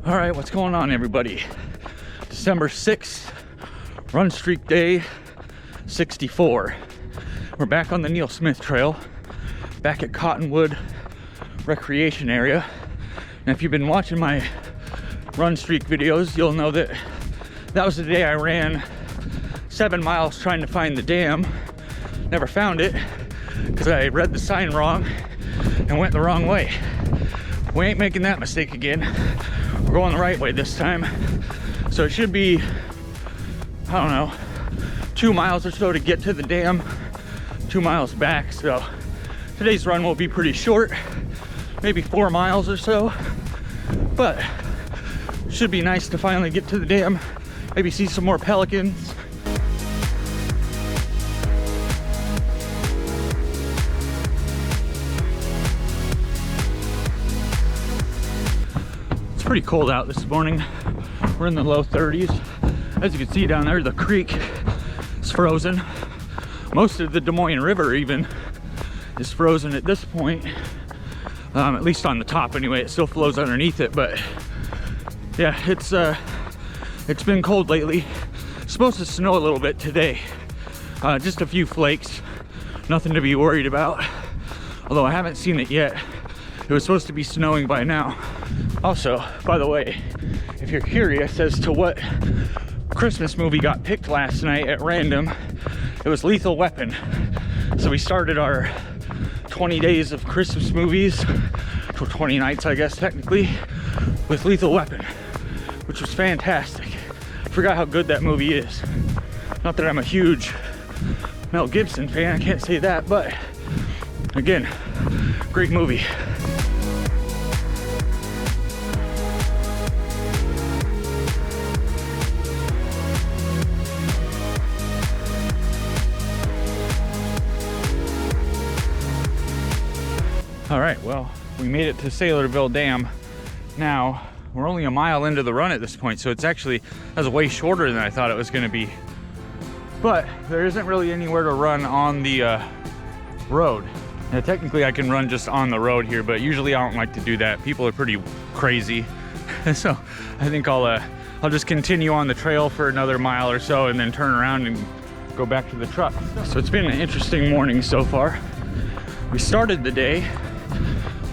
All right, what's going on, everybody? December 6th, run streak day 64. We're back on the Neal Smith trail, back at Cottonwood Recreation Area. And if you've been watching my run streak videos, you'll know that that was the day I ran 7 miles trying to find the dam. Never found it because I read the sign wrong and went the wrong way. We ain't making that mistake again. We're going the right way this time. So it should be, I don't know, 2 miles or so to get to the dam, 2 miles back. So today's run will be pretty short, maybe 4 miles or so, but should be nice to finally get to the dam, maybe see some more pelicans. Pretty cold out this morning. We're in the low 30s. As you can see down there, the creek is frozen. Most of the Des Moines River even is frozen at this point. At least on the top anyway. It still flows underneath it, but yeah, it's been cold lately. It's supposed to snow a little bit today. Just a few flakes. Nothing to be worried about. Although I haven't seen it yet. It was supposed to be snowing by now. Also, by the way, if you're curious as to what Christmas movie got picked last night at random, it was Lethal Weapon. So we started our 20 days of Christmas movies, or 20 nights, I guess, technically, with Lethal Weapon, which was fantastic. I forgot how good that movie is. Not that I'm a huge Mel Gibson fan, I can't say that, but again, great movie. All right, well, we made it to Saylorville Dam. Now, we're only a mile into the run at this point, so that's way shorter than I thought it was gonna be. But there isn't really anywhere to run on the road. Now, technically I can run just on the road here, but usually I don't like to do that. People are pretty crazy. So I think I'll just continue on the trail for another mile or so and then turn around and go back to the truck. So it's been an interesting morning so far. We started the day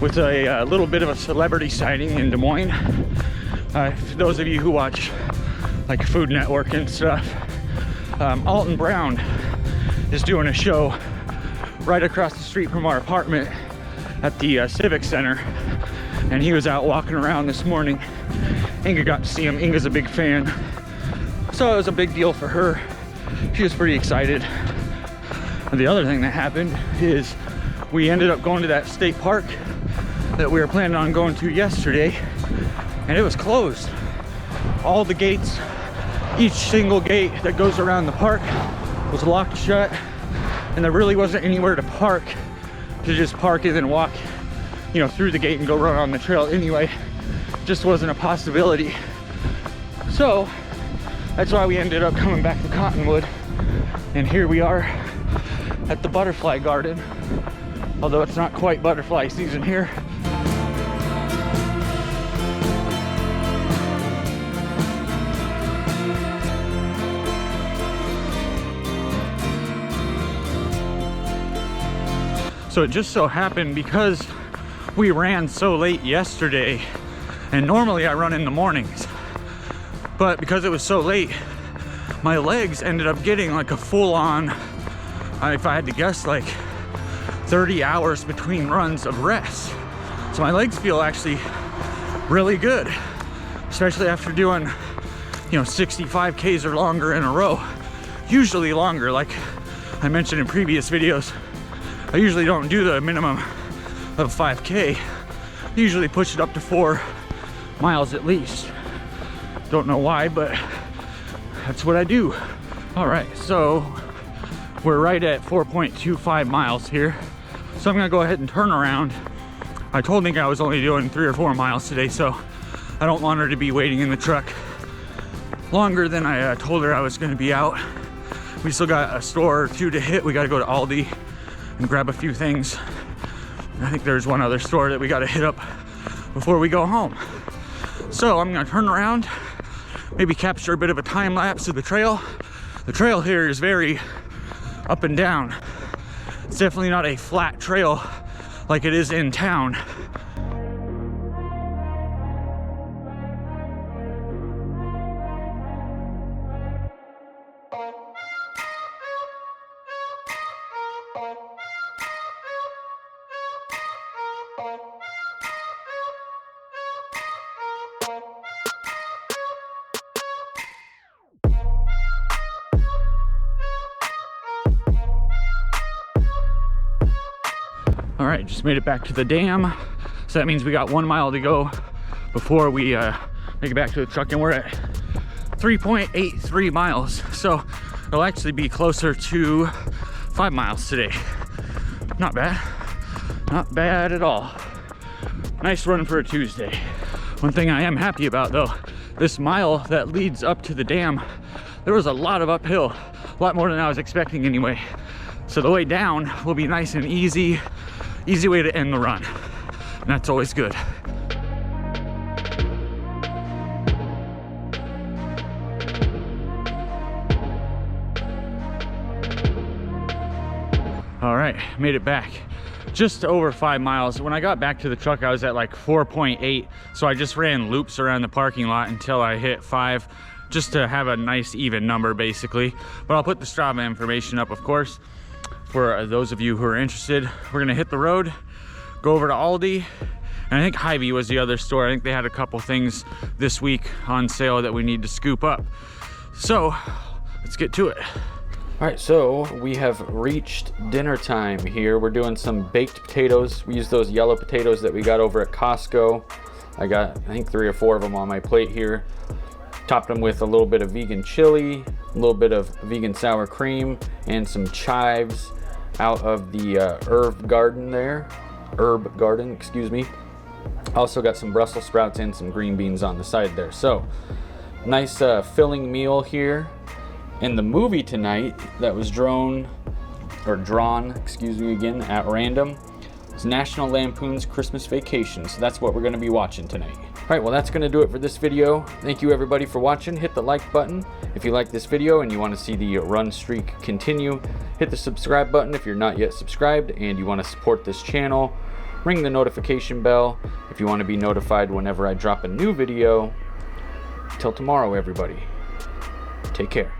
with a little bit of a celebrity sighting in Des Moines. For those of you who watch like Food Network and stuff, Alton Brown is doing a show right across the street from our apartment at the Civic Center, and he was out walking around this morning. Inga got to see him. Inga's a big fan, so it was a big deal for her. She was pretty excited. And the other thing that happened is we ended up going to that state park that we were planning on going to yesterday, and it was closed. All the gates, each single gate that goes around the park was locked shut, and there really wasn't anywhere to park, to just park and then walk, through the gate and go run on the trail anyway. Just wasn't a possibility. So that's why we ended up coming back to Cottonwood, and here we are at the butterfly garden, although it's not quite butterfly season here. So it just so happened, because we ran so late yesterday, and normally I run in the mornings, but because it was so late, my legs ended up getting like a full-on, if I had to guess, like 30 hours between runs of rest. So my legs feel actually really good, especially after doing 65 Ks or longer in a row. Usually longer, like I mentioned in previous videos. I usually don't do the minimum of 5K. I usually push it up to 4 miles at least. Don't know why, but that's what I do. All right, so we're right at 4.25 miles here. So I'm gonna go ahead and turn around. I told Nick I was only doing 3 or 4 miles today, so I don't want her to be waiting in the truck longer than I told her I was gonna be out. We still got a store or two to hit. We gotta go to Aldi and grab a few things. I think there's one other store that we gotta hit up before we go home. So I'm gonna turn around, maybe capture a bit of a time lapse of the trail. The trail here is very up and down. It's definitely not a flat trail like it is in town. All right, just made it back to the dam. So that means we got 1 mile to go before we make it back to the truck, and we're at 3.83 miles. So it'll actually be closer to 5 miles today. Not bad, not bad at all. Nice run for a Tuesday. One thing I am happy about though, this mile that leads up to the dam, there was a lot of uphill, a lot more than I was expecting anyway. So the way down will be nice and easy way to end the run. And that's always good. All right, made it back. Just over 5 miles. When I got back to the truck, I was at like 4.8. So I just ran loops around the parking lot until I hit 5, just to have a nice even number basically. But I'll put the Strava information up, of course, for those of you who are interested. We're gonna hit the road, go over to Aldi, and I think Hy-Vee was the other store. I think they had a couple things this week on sale that we need to scoop up. So let's get to it. All right, so we have reached dinner time here. We're doing some baked potatoes. We use those yellow potatoes that we got over at Costco. I got, I think 3 or 4 of them on my plate here. Topped them with a little bit of vegan chili, a little bit of vegan sour cream, and some chives out of the herb garden, excuse me. Also got some Brussels sprouts and some green beans on the side there. So nice filling meal here. And the movie tonight that was drawn, excuse me again, at random, is National Lampoon's Christmas Vacation. So that's what we're gonna be watching tonight. All right, well, that's gonna do it for this video. Thank you everybody for watching. Hit the like button if you like this video and you wanna see the run streak continue. Hit the subscribe button if you're not yet subscribed and you wanna support this channel. Ring the notification bell if you wanna be notified whenever I drop a new video. Till tomorrow, everybody. Take care.